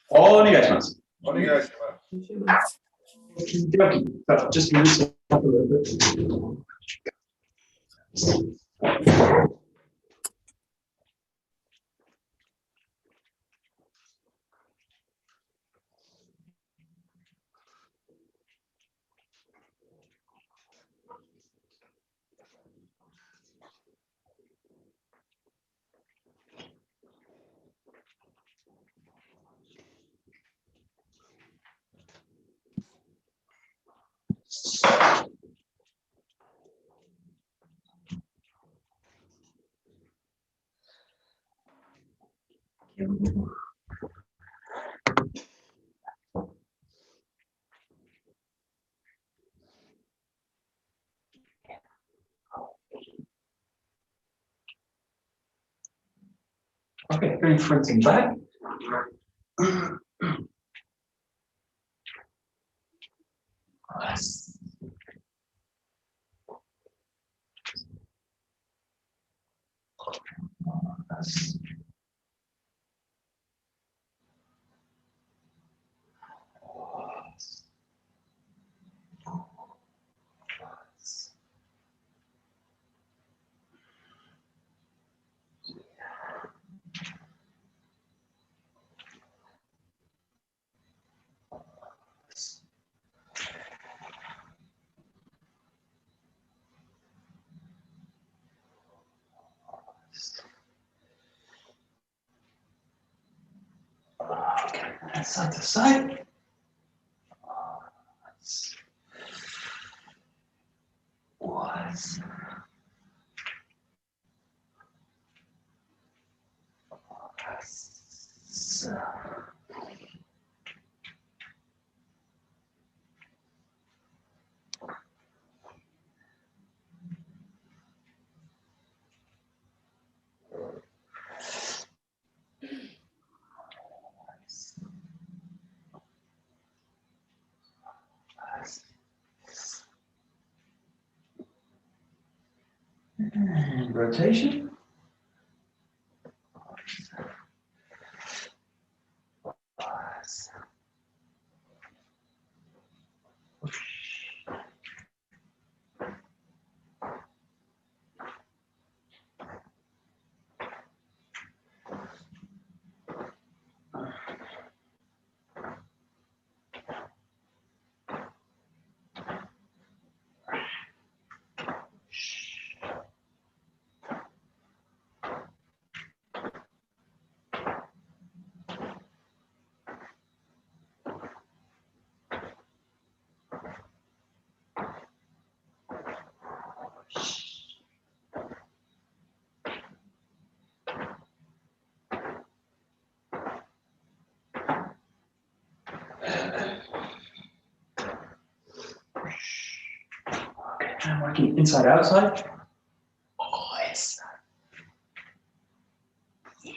お願いします。お願いします。Just listen up a little bit. Okay, going front and back. Okay, side to side. And rotation. Okay, I'm working inside outside. Yes. Yeah.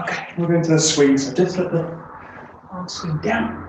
Okay, we're going to the swing, so just let the arm swing down.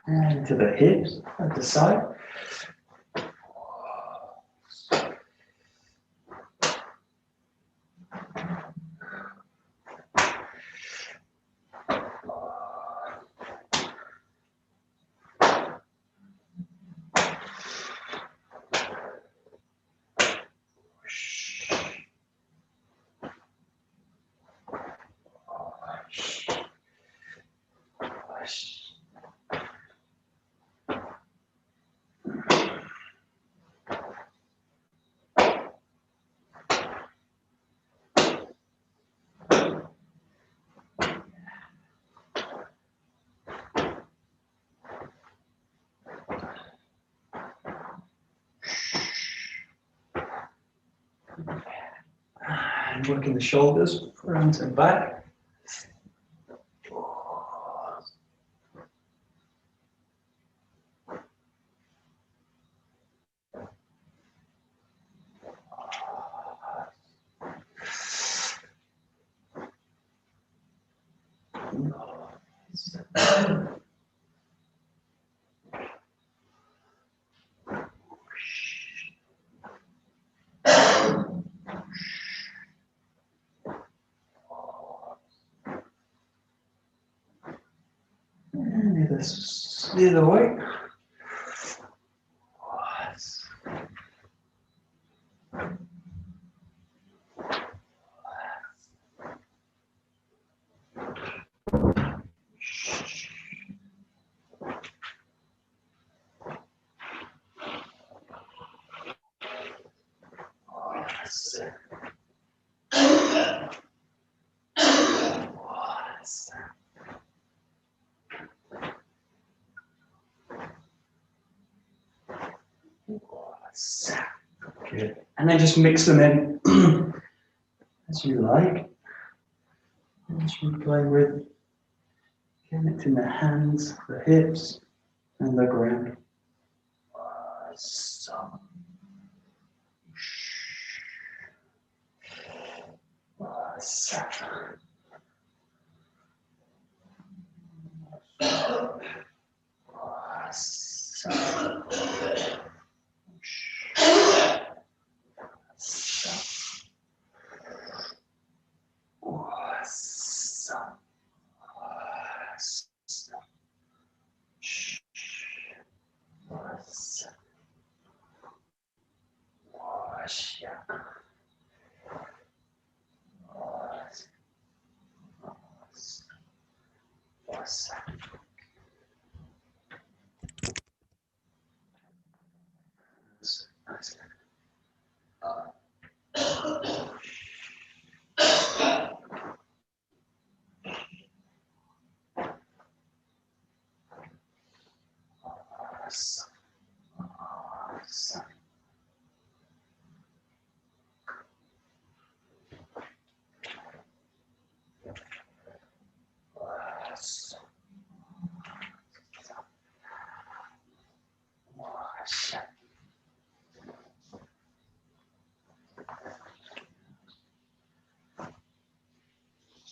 And to the hips at the side. And working the shoulders, front and back. Either way. Good. And then just mix them in as you like. And just play with connecting the hands, the hips, and the ground.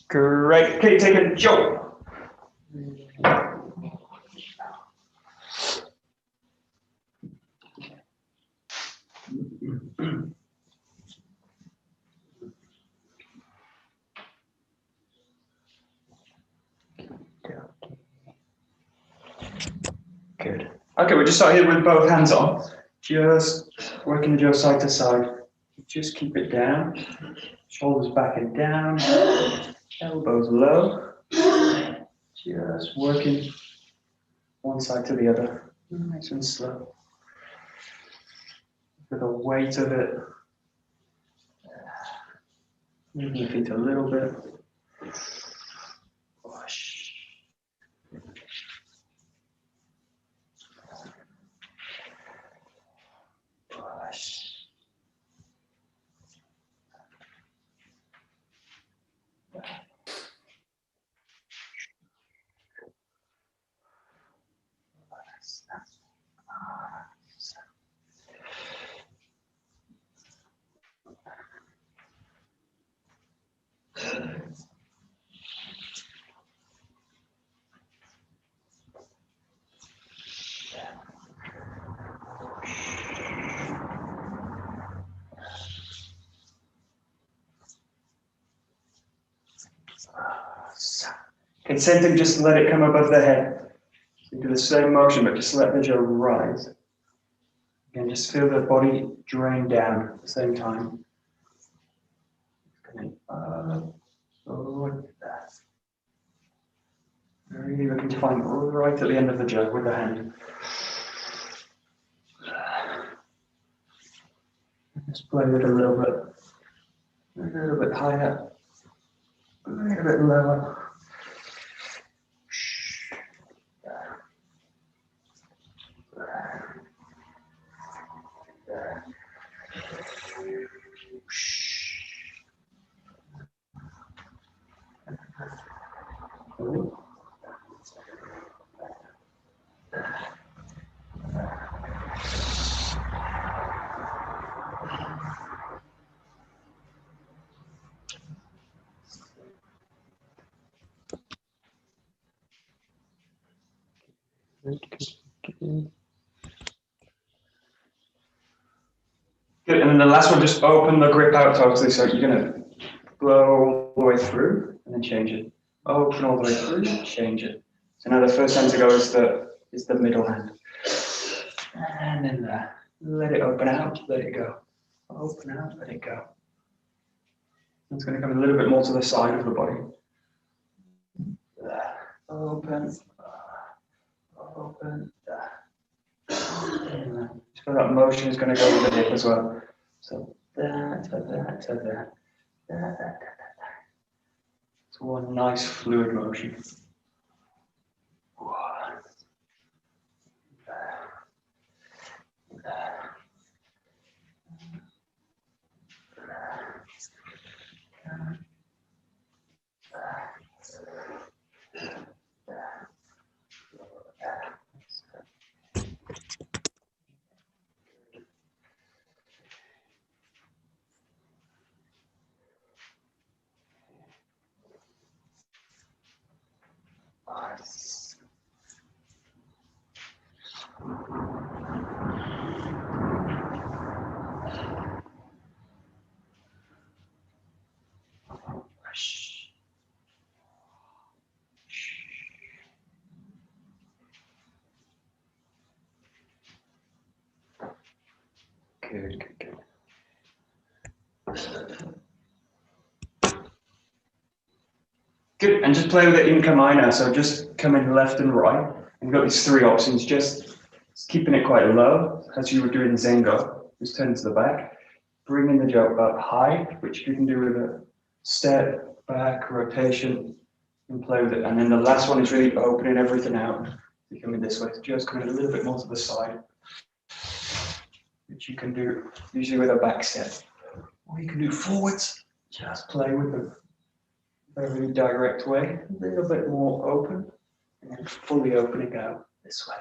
Great. Okay, take a jump. Good. Okay, we'll just start here with both hands on. Just working your side to side. Just keep it down. Shoulders back and down. Elbows low. Just working one side to the other. Nice and slow. With the weight of it. Moving your feet a little bit. Push. Push. And same thing, just let it come above the head. So do the same motion, but just let the jaw rise. Again, just feel the body drain down at the same time. Coming up, forward, back. Really looking to find right at the end of the jaw with the hand. Just play with it a little bit higher, a little bit lower. Good, and then the last one, just open the grip out totally, so you're gonna blow all the way through and then change it. Open all the way through, change it. So now the first hand to go is the middle hand. And then let it open out, let it go. Open out, let it go. It's gonna come a little bit more to the side of the body. Open, open, so that motion is going to go with the hip as well. So that. It's one nice fluid motion. Good. Good, and just play with it in 𝒂𝒊𝒂𝒃. So just come in left and right. And you've got these three options, just keeping it quite low, as you were doing Zengo. Just turn to the back. Bringing the jaw up high, which you can do with a step, back, rotation, and play with it. And then the last one is really opening everything out. You come in this way, just coming a little bit more to the side, which you can do usually with a back step. Or you can do forwards, just play with them. Very direct way, a little bit more open, and then fully opening out this way.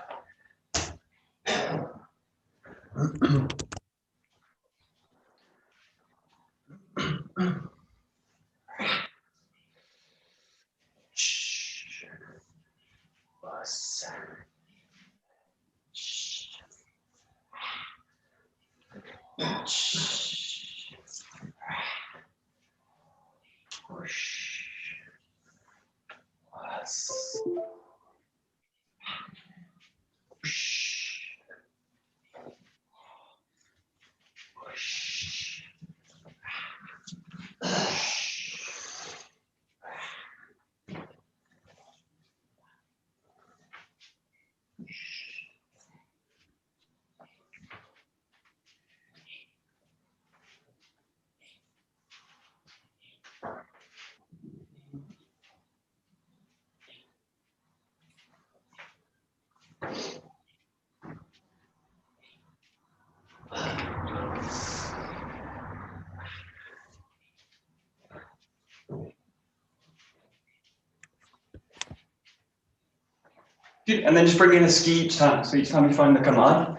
Good. And then just bring in a ski each time. So each time you find the command,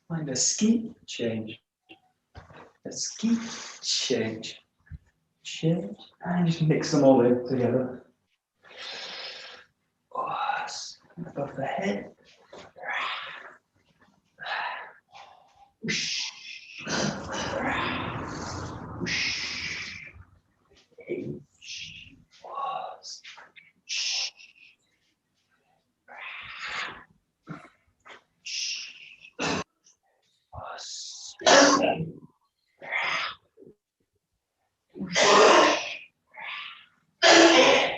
find a ski, change. A ski, change. Change. And just mix them all in together. Above the head.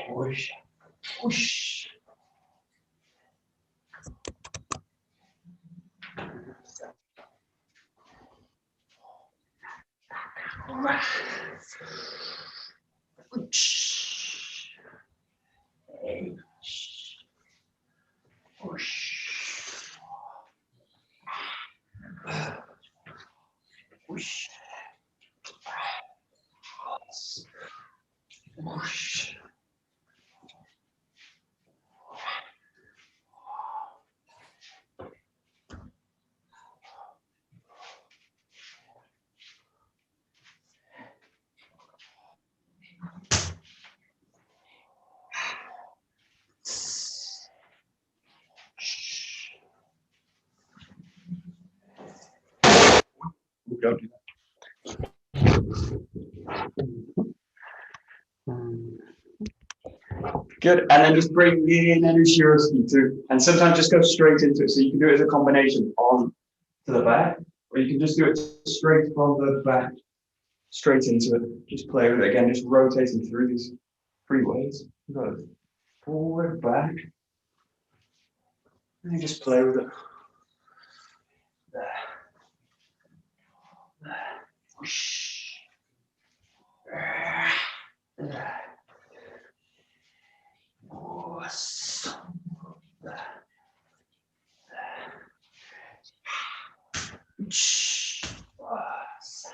Whoosh, whoosh. Don't do that. Good, and then just bring in an Ushiro-ski too. And sometimes just go straight into it. So you can do it as a combination on to the back, or you can just do it straight from the back, straight into it. Just play with it again, just rotating through these 3 ways. Go forward, back, and you just play with it. There. There. Whoosh. There. Whoosh. There. There. Whoosh. Whoosh.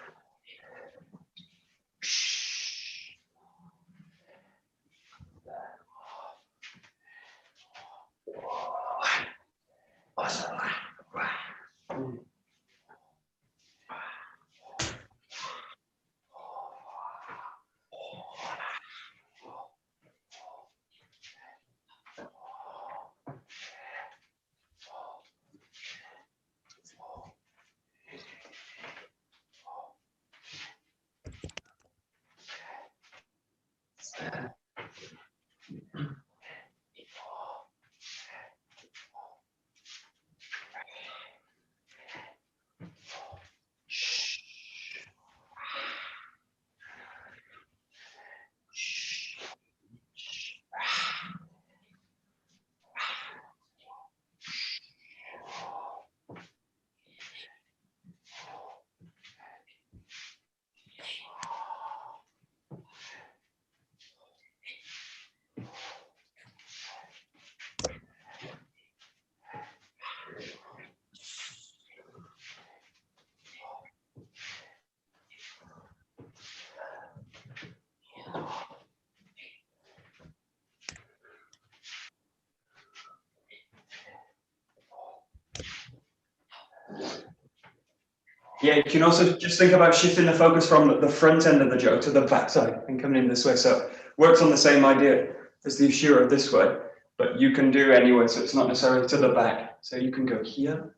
Yeah, you can also just think about shifting the focus from the front end of the jo to the back side and coming in this way. So works on the same idea as the Ushiro this way, but you can do anywhere. So it's not necessarily to the back. So you can go here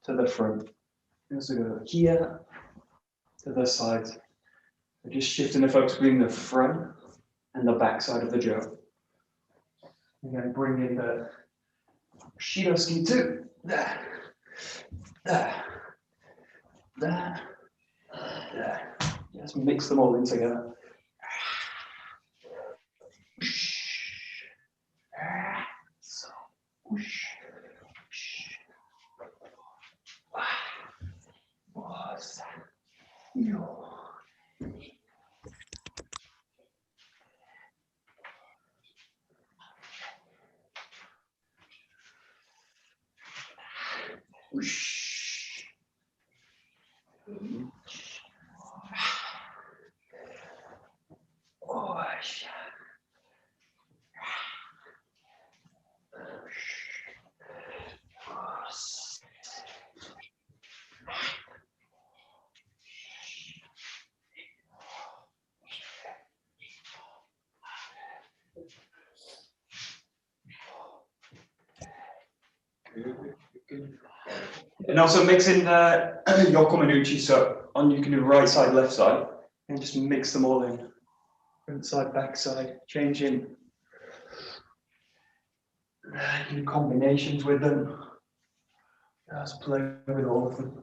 to the front. You also go here to the sides. So just shifting the focus between the front and the back side of the jo. You're going to bring in the Shido-ski too. There. There. There. There. Just mix them all in together. So, whoosh, whoosh. Was. Yo. Whoosh. Whoosh. And also mixing the Yokomanuchi, so on you can do right side, left side, and just mix them all in. Front side, back side, changing. You can do combinations with them. Just play with all of them.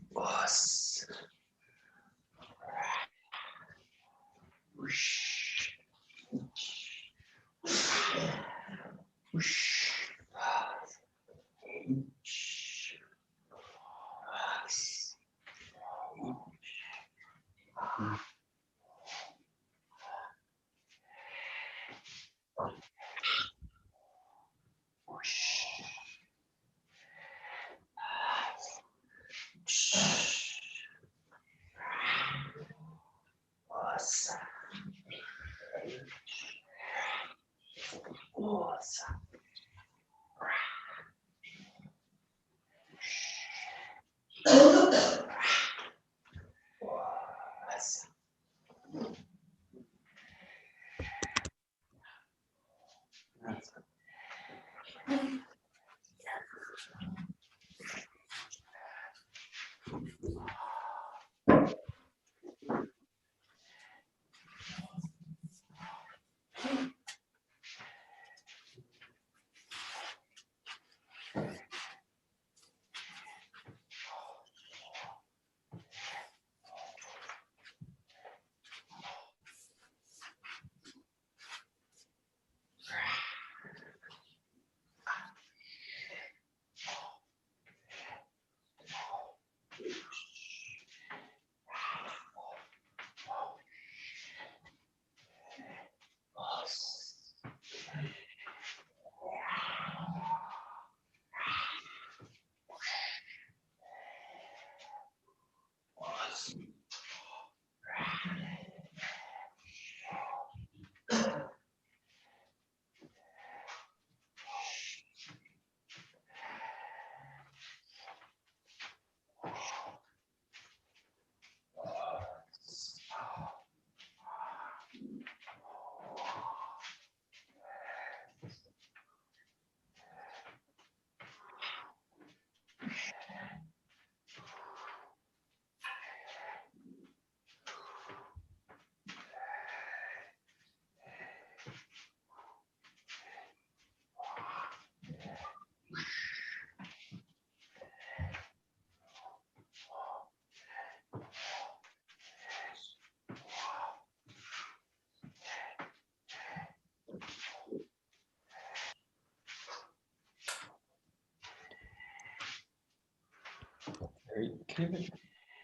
Os. Whoosh. Whoosh.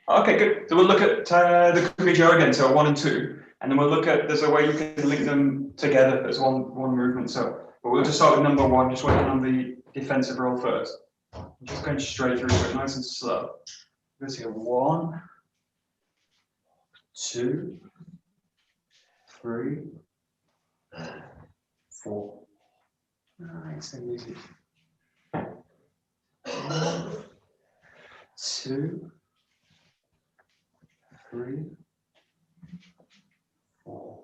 Okay, good. So we'll look at the Kumi-jo again, so 1 and 2, and then we'll look at, there's a way you can link them together as one movement. So, but we'll just start with number 1, just working on the defensive roll first. I'm just going straight through it, nice and slow. Let's see, 1, 2, 3, 4. Nice and easy. 1, 2, 3, 4.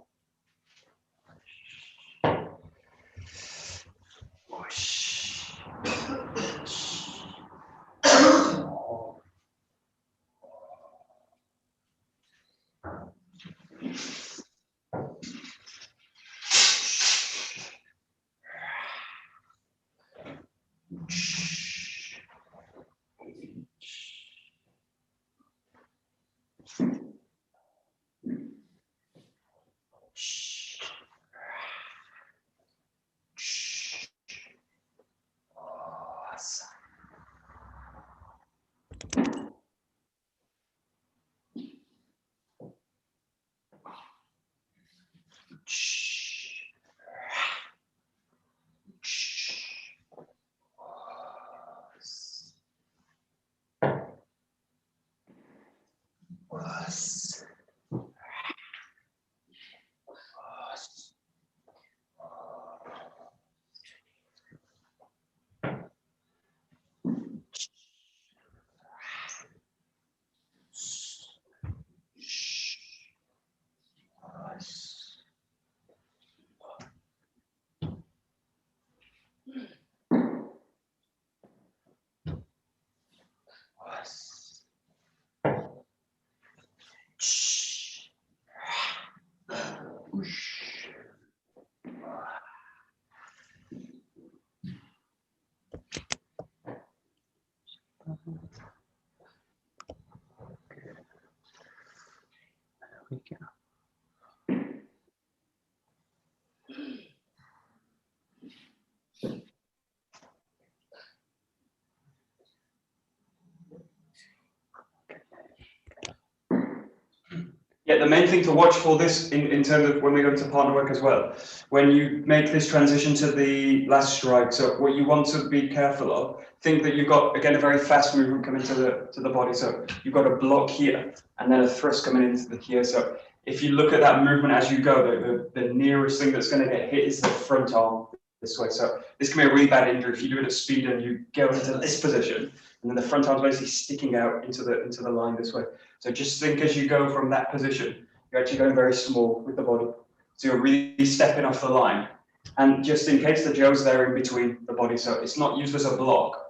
Yeah, the main thing to watch for this in terms of when we go into partner work as well, when you make this transition to the last strike, so what you want to be careful of, think that you've got, again, a very fast movement coming to the body. So you've got a block here and then a thrust coming into the here. So if you look at that movement as you go, the nearest thing that's going to get hit is the front arm this way. So this can be a really bad injury if you do it at speed and you go into this position and then the front arm's basically sticking out into the line this way. So just think as you go from that position, you're actually going very small with the body. So you're really stepping off the line. And just in case the Joe's there in between the body, so it's not used as a block,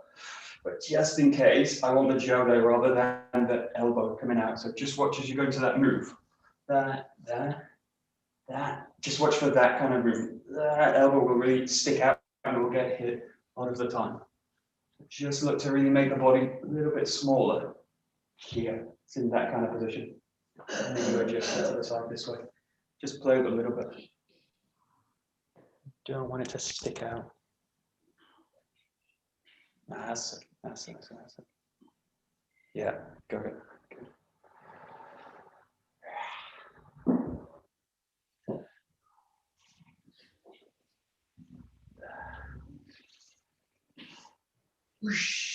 but just in case, I want the Joe there rather than the elbow coming out. So just watch as you go into that move. That. Just watch for that kind of movement. That elbow will really stick out and will get hit a lot of the time. Just look to really make the body a little bit smaller here. It's in that kind of position. And then you adjust it to the side this way. Just play it a little bit. Don't want it to stick out. That's it. Yeah, go ahead. Good. Whoosh.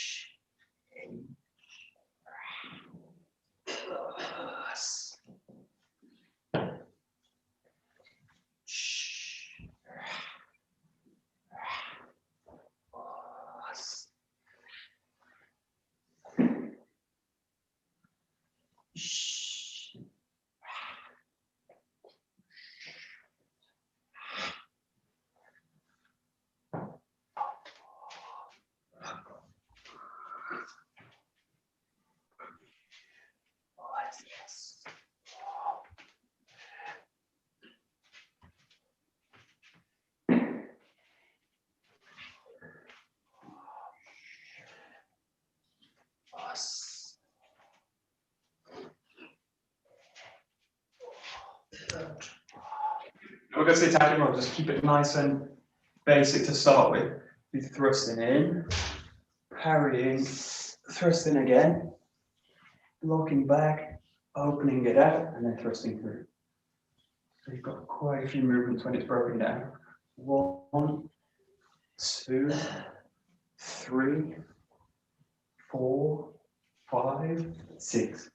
We're going to say Takemusu, just keep it nice and basic to start with. Be thrusting in, parrying, thrusting again, locking back, opening it out, and then thrusting through. So you've got quite a few movements when it's broken down. 1, 2, 3, 4, 5, 6.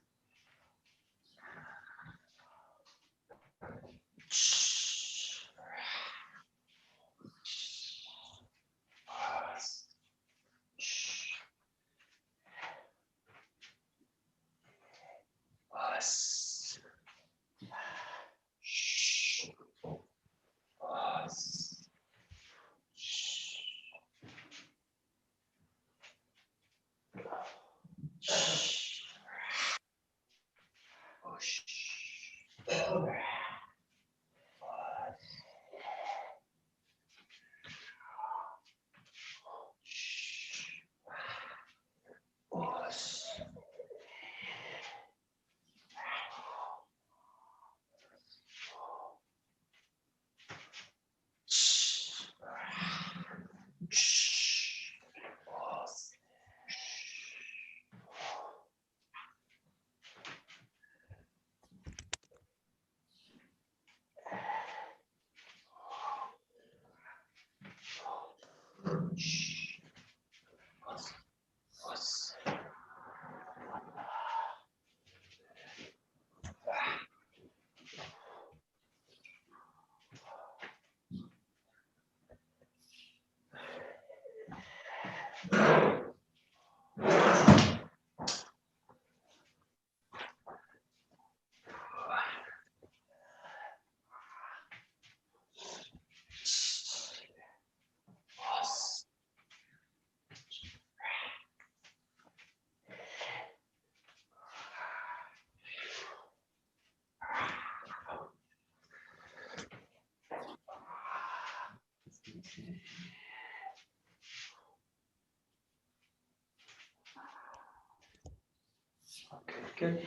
Okay.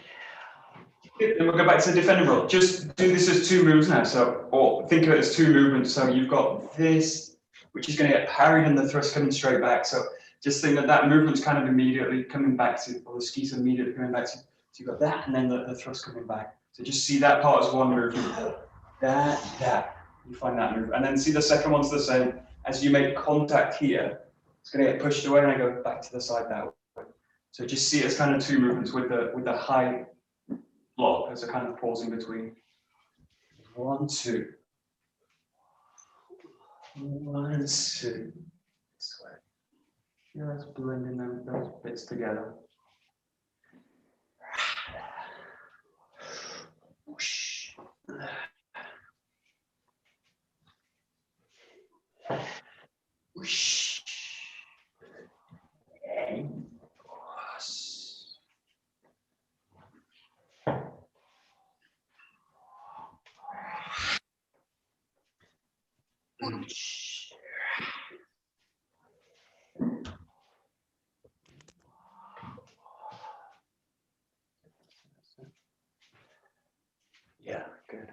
Good. Then we'll go back to the defending roll. Just do this as two moves now. So, or think of it as two movements. So you've got this, which is going to get parried and the thrust coming straight back. So just think that that movement's kind of immediately coming back to, or the skis immediately coming back to. So you've got that and then the thrust coming back. So just see that part as one movement. That. You find that move. And then see the second one's the same. As you make contact here, it's going to get pushed away and I go back to the side that way. So just see it as kind of two movements with the high block as a kind of pause in between. 1, 2. 1, 2. This way. Just blending those bits together. Yeah, good.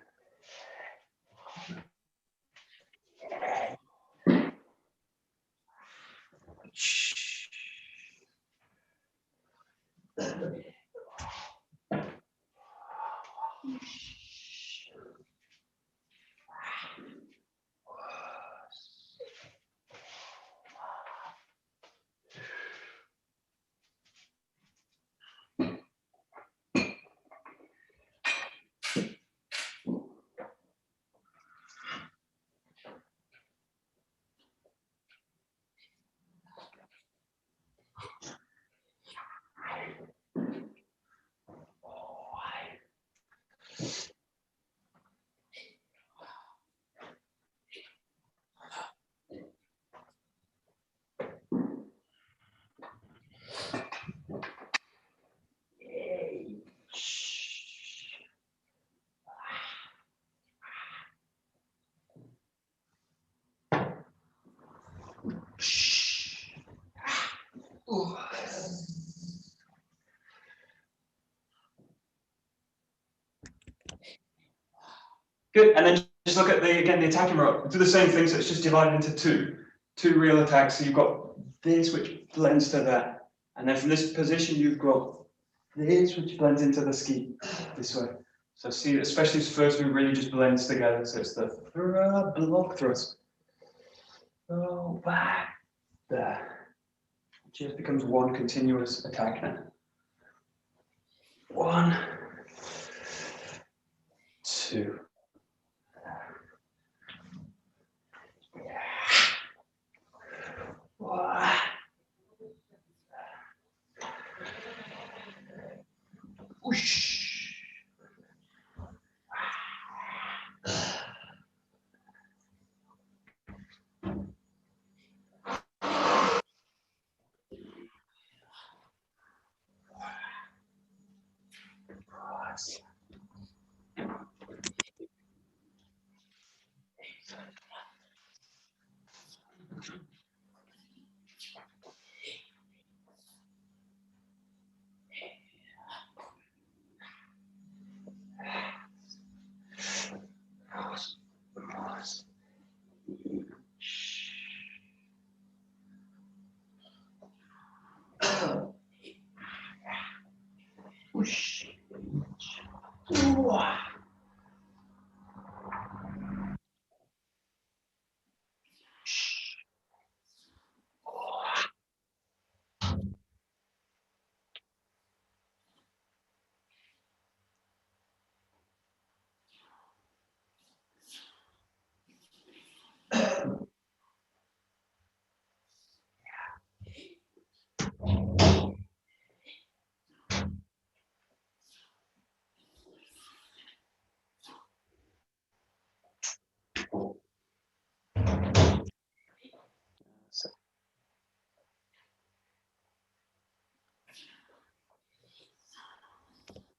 Good, and then just look at the attacking rope. Do the same thing, so it's just divided into two real attacks. So you've got this, which blends to that. And then from this position, you've got this, which blends into the ski this way. So see, especially this first move really just blends together. So it's the block thrust. Go back there. It just becomes one continuous attack now. 1, 2.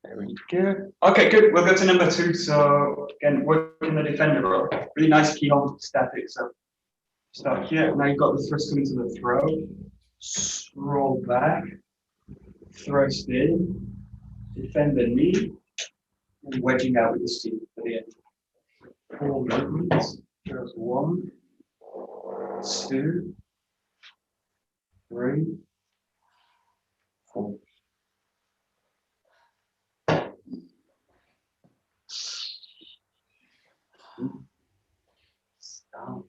Very good. Okay, good. We'll go to number 2. So again, working the defender role. Really nice key on static. So start here. Now you've got the thrust coming to the throat. Roll back. Thrust in. Defend the knee. And wedging out with the steam for the end. 4 movements. Goes 1, 2, 3, 4. Stop.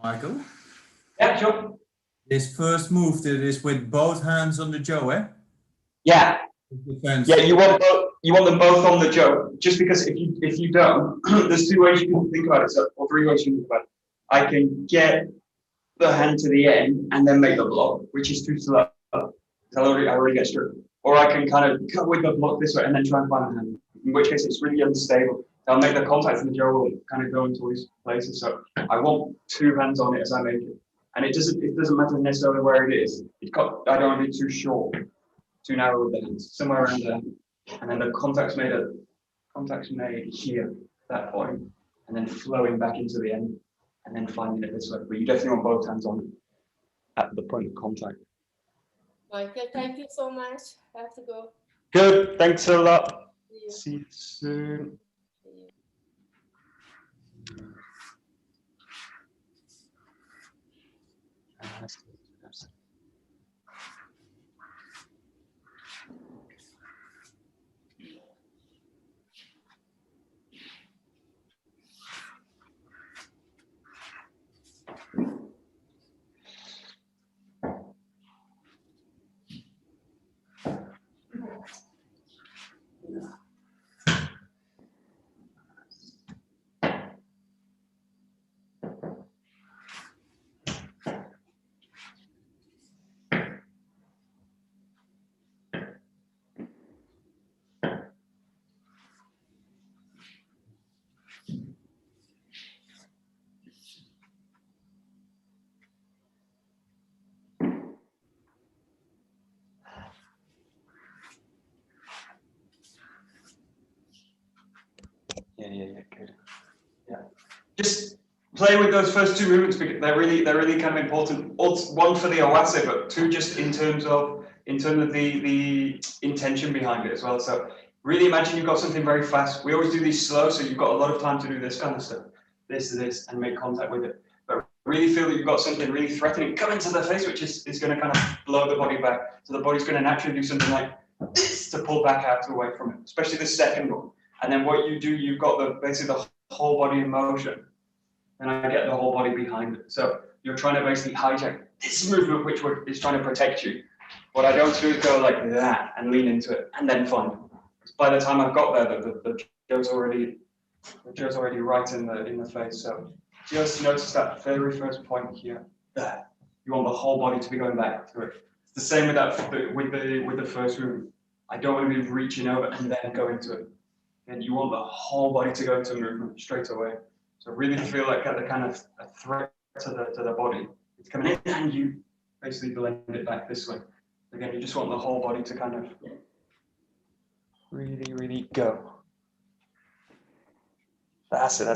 Michael? Yeah, sure. This first move that is with both hands on the jaw, eh? Yeah. Defense. Yeah, you want them both on the jaw. Just because if you don't, there's 2 ways you can think about it, so, or 3 ways you can think about it. I can get the hand to the end and then make the block, which is too slow. I already get stripped. Or I can kind of cut with the block this way and then try and find the hand. In which case it's really unstable. I'll make the contact and the jaw will kind of go into all these places. So I want 2 hands on it as I make it. And it doesn't matter necessarily where it is. I don't want to be too short, too narrow with the hands, somewhere around there. And then the contact's made here, that point, and then flowing back into the end, and then finding it this way. But you definitely want both hands on it at the point of contact. Michael, thank you so much. I have to go. Good. Thanks a lot. See you. See you soon. See you. good. Yeah. Just play with those first two movements because they're really kind of important. One for the owase, but two just in terms of the intention behind it as well. So really imagine you've got something very fast. We always do these slow, so you've got a lot of time to do this kind of stuff. This, and make contact with it. But really feel that you've got something really threatening coming to the face, which is going to kind of blow the body back. So the body's going to naturally do something like this to pull back out away from it, especially the second one. And then what you do, you've got basically the whole body in motion. And I get the whole body behind it. So you're trying to basically hijack this movement, which is trying to protect you. What I don't do is go like that and lean into it and then find it. Because by the time I've got there, the joe's already right in the face. So just notice that very first point here. There. You want the whole body to be going back through it. It's the same with the first movement. I don't want to be reaching over and then go into it. And you want the whole body to go into movement straight away. So really feel like the kind of a threat to the body. It's coming in and you basically blend it back this way. Again, you just want the whole body to kind of really go. That's it.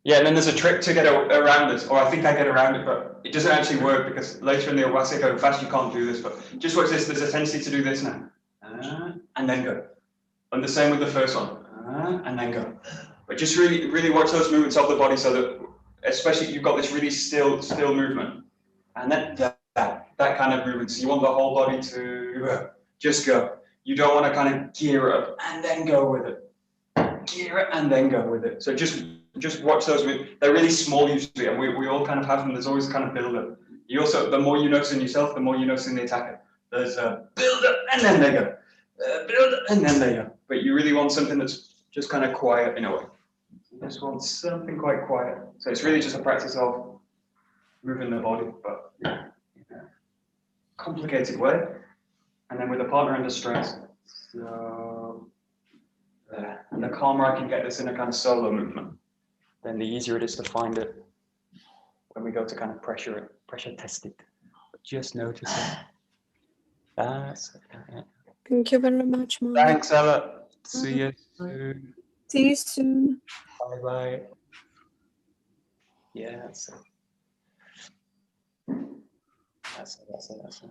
Yeah, and then there's a trick to get around this, or I think I get around it, but it doesn't actually work because later in the owase going fast, you can't do this. But just watch this. There's a tendency to do this now, and then go. And the same with the first one, and then go. But just really watch those movements of the body, so that especially you've got this really still movement, and then that kind of movement. So you want the whole body to just go. You don't want to kind of gear it up and then go with it. Gear it and then go with it. So just watch those movements. They're really small usually, and we all kind of have them. There's always kind of build up. You also, the more you notice in yourself, the more you notice in the attacker. There's a build up and then they go. Build up and then they go. But you really want something that's just kind of quiet in a way. You just want something quite quiet. So it's really just a practice of moving the body, but in a complicated way. And then with a partner under stress. So there. And the calmer I can get this in a kind of solo movement, then the easier it is to find it when we go to kind of pressure test it. But just notice it. That's it. Thank you very much, Mom. Thanks, Ella. See you soon. See you soon. Bye. Yeah, that's it. That's it.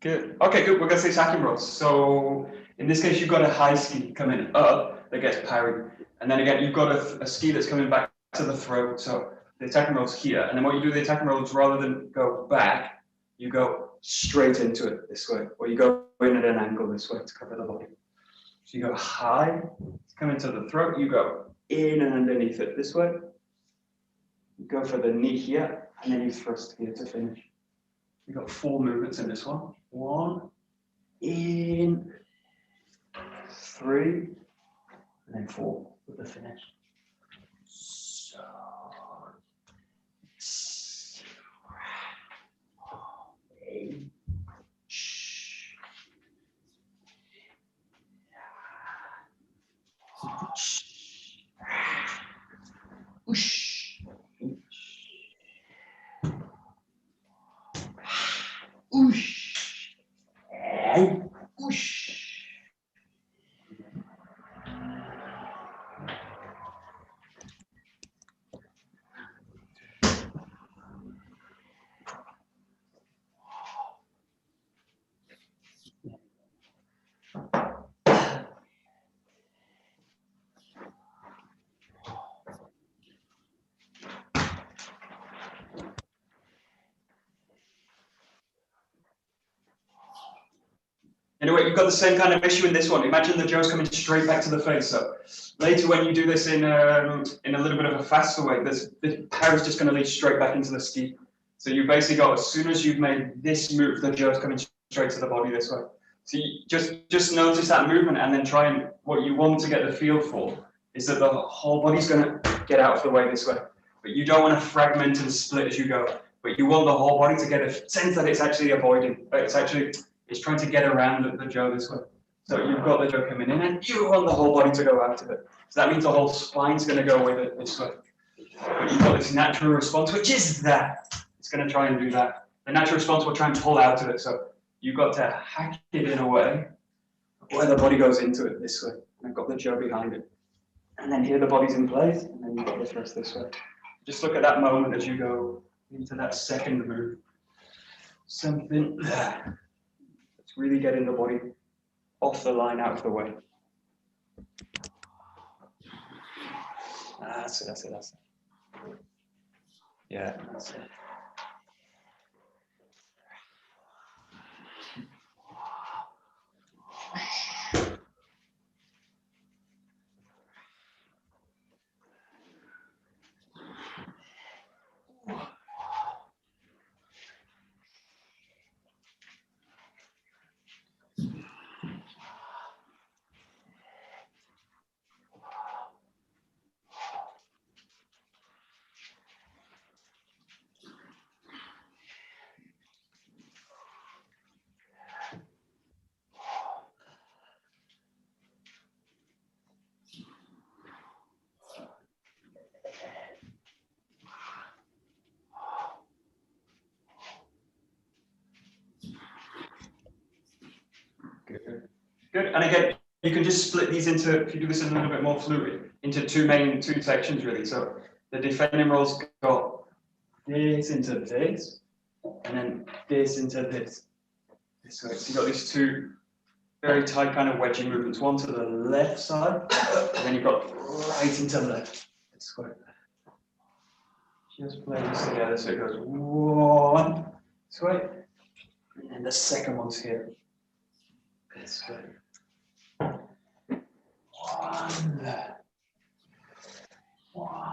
Good. Okay, good. We're going to say second rows. So in this case, you've got a high ski coming up that gets parried. And then again, you've got a ski that's coming back to the throat. So the attacking roll's here. And then what you do with the attacking rolls, rather than go back, you go straight into it this way. Or you go in at an angle this way to cover the body. So you go high, come into the throat. You go in and underneath it this way. You go for the knee here. And then you thrust here to finish. You've got 4 movements in this one. 1, in, 3, and then 4 with the finish. So, Anyway, you've got the same kind of issue in this one. Imagine the Joe's coming straight back to the face. So later when you do this in a little bit of a faster way, the power is just going to lead straight back into the ski. So you basically got, as soon as you've made this move, the Joe's coming straight to the body this way. So you just notice that movement, and then try and, what you want to get the feel for is that the whole body's going to get out of the way this way. But you don't want to fragment and split as you go. But you want the whole body to get a sense that it's actually avoiding. It's trying to get around the Joe this way. So you've got the Joe coming in, and you want the whole body to go out of it. So that means the whole spine's going to go with it this way. But you've got this natural response, which is that. It's going to try and do that. The natural response will try and pull out of it. So you've got to hack it in a way where the body goes into it this way. And I've got the Joe behind it. And then here the body's in place, and then you've got the thrust this way. Just look at that moment as you go into that second move. Something that's really getting the body off the line, out of the way. That's it. Yeah, that's it. Good. And again, you can just split these into, if you do this a little bit more fluid, into two sections really. So the defending roll's got this into this, and then this into this. So you've got these two very tight kind of wedging movements. One to the left side, and then you've got right into left. This way. Just play this together so it goes one this way, and then the second one's here. This way. One.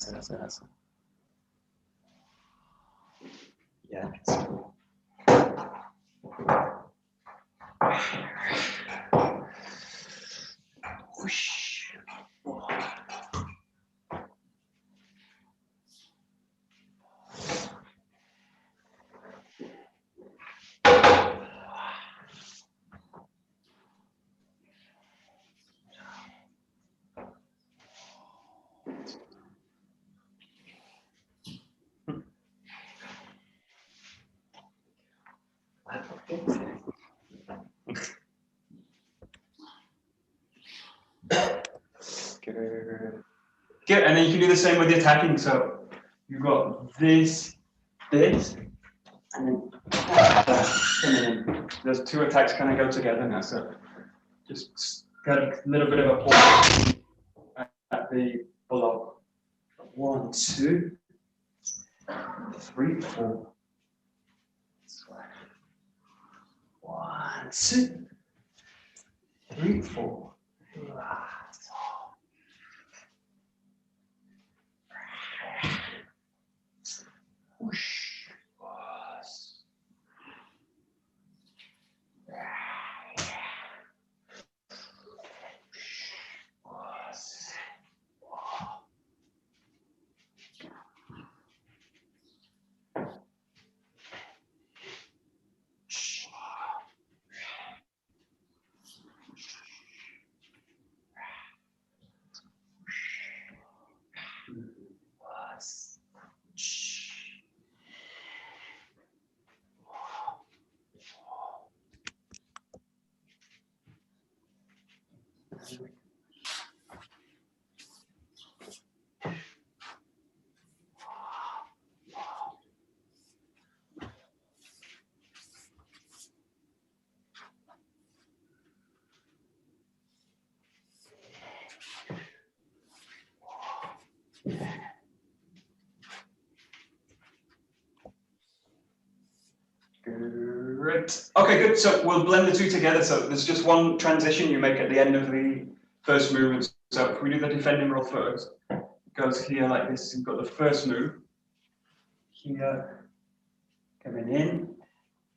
That's it. Yeah. Whoosh. Good. And then you can do the same with the attacking. So you've got this, and then those two attacks kind of go together now. So just got a little bit of a pause at the below. 1, 2, 3, 4. 1, 2, 3, 4. Whoosh. Perfect. Okay, good. So we'll blend the two together. So there's just one transition you make at the end of the first movement. So if we do the defending roll first, it goes here like this. You've got the first move here, coming in,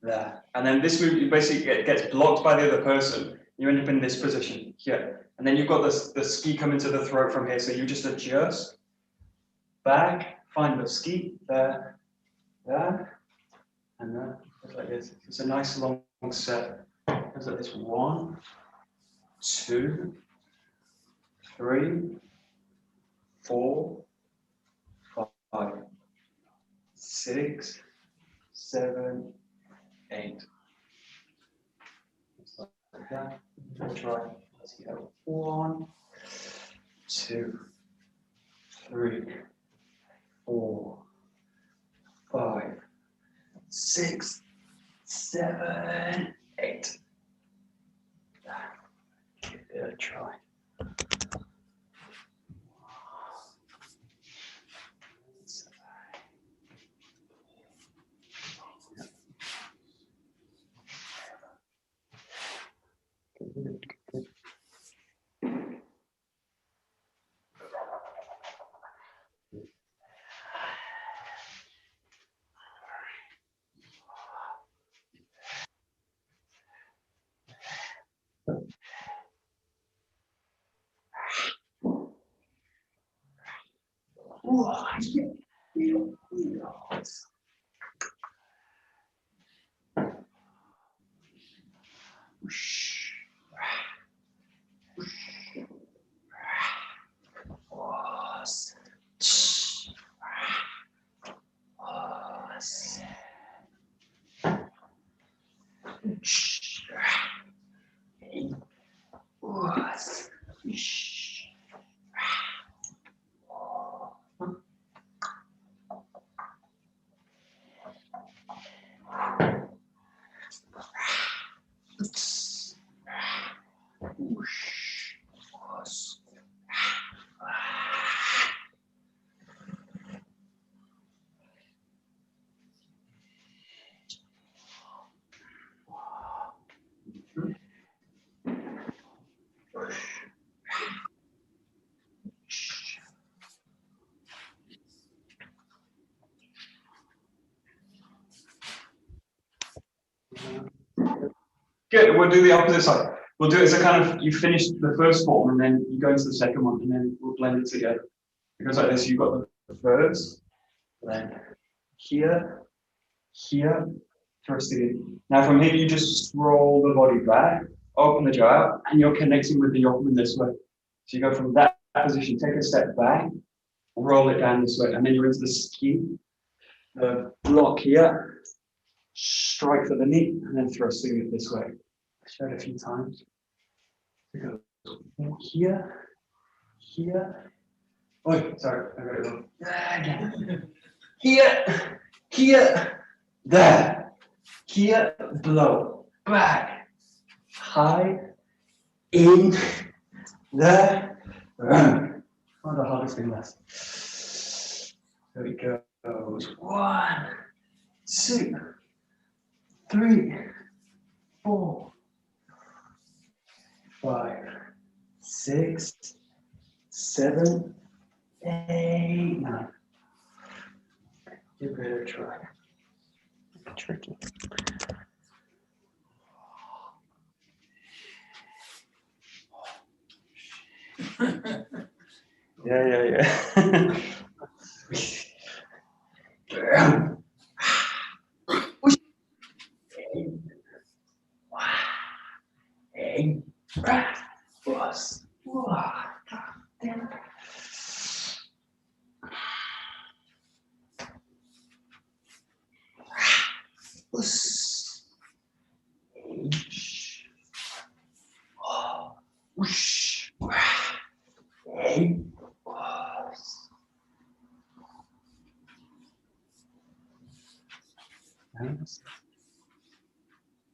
there. And then this move, you basically gets blocked by the other person. You end up in this position here. And then you've got the ski coming to the throat from here. So you just adjust, back, find the ski, there, there, and there. Just like this. It's a nice long set. Goes like this. 1, 2, 3, 4, 5, 6, 7, 8. Just like that. Try. Let's go. 1, 2, 3, 4, 5, 6, 7, 8. Give it a try. Good. Good, we'll do the opposite side. We'll do it as a kind of, you finish the first form and then you go into the second one and then we'll blend it together. Because like this, you've got the first, then here, here, thrusting in. Now from here, you just roll the body back, open the jaw out, and you're connecting with the yokeman this way. So you go from that position, take a step back, roll it down this way, and then you're into the ski, the block here, strike for the knee, and then thrusting it this way. Show it a few times. It goes here, here. Oh, sorry, I got it wrong. Again. Here, here, there. Here, blow, back, high, in, there, run. Oh, the hardest thing last. There we go. 1, 2, 3, 4, 5, 6, 7, 8, 9. Give it a try. Tricky. Yeah.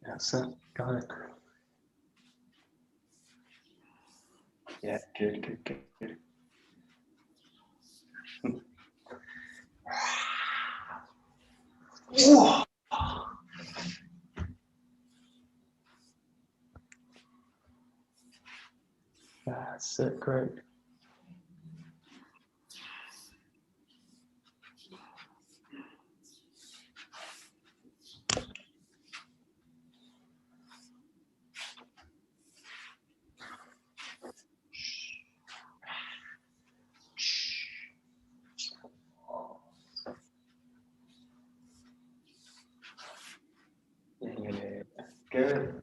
Yeah, so got it. Yeah, good. That's it, great. Yeah, good.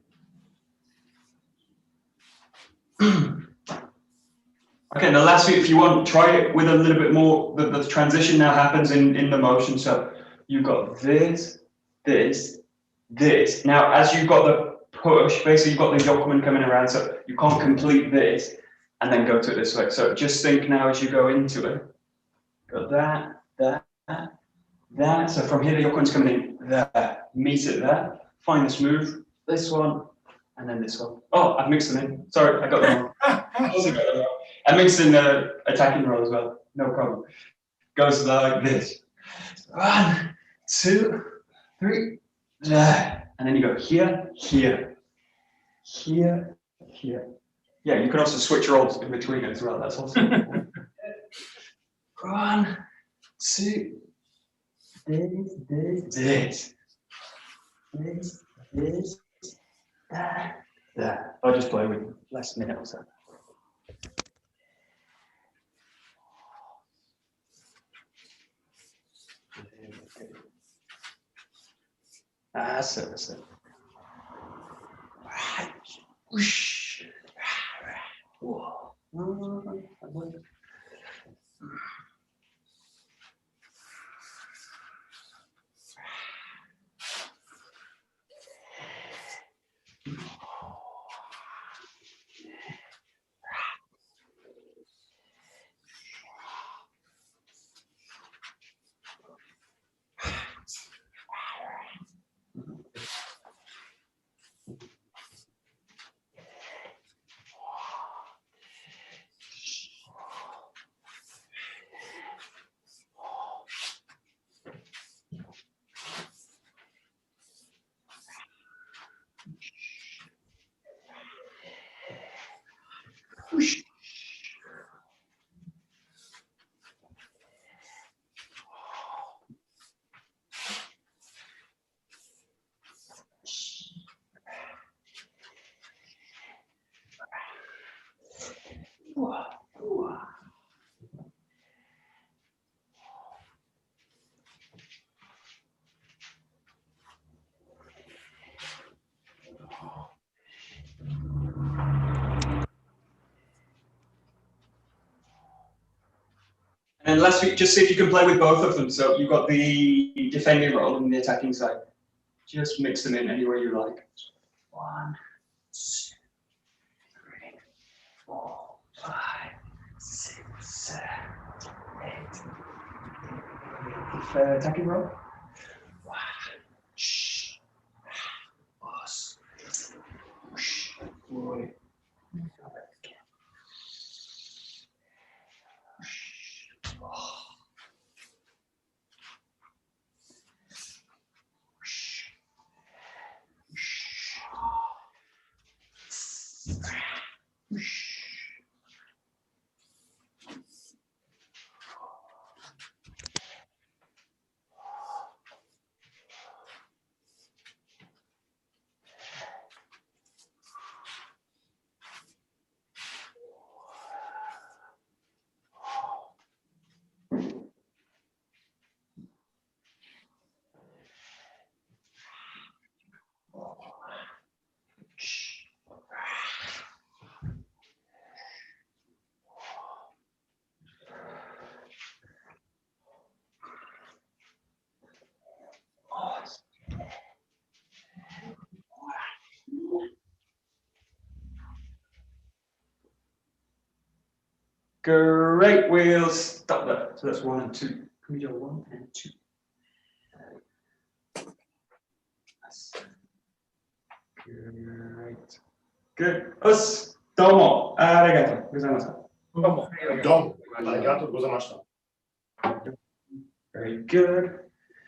Okay, the last few, if you want, try it with a little bit more. The transition now happens in the motion. So you've got this, this, this. Now, as you've got the push, basically you've got the 𝒂𝒂𝒻 coming around, so you can't complete this and then go to it this way. So just think now as you go into it, got that, that, that. So from here, the 𝒂𝒂𝒻's coming in there, meet it there, find this move, this one, and then this one. Oh, I've mixed them in. Sorry, I got them wrong. I mixed in the attacking roll as well. No problem. Goes like this. 1, 2, 3, there. And then you go here, here, here, here. Yeah, you can also switch rolls in between as well. That's also 1, 2, this, there. I'll just play with last minute or so. That's it, that's it. Whoosh. And last week, just see if you can play with both of them. So you've got the defending role and the attacking side. Just mix them in anywhere you like. 1, 2, 3, 4, 5, 6, 7, 8. Attacking role. 1, shh, boss, shh, boy. Great, we'll stop there. So that's 1 and 2. Can we do 1 and 2? Great. Good. Us, domo, arigato, gozaimasu. Domo, arigato gozaimasu. Very good.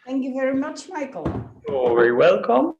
Thank you very much, Michael. You're very welcome.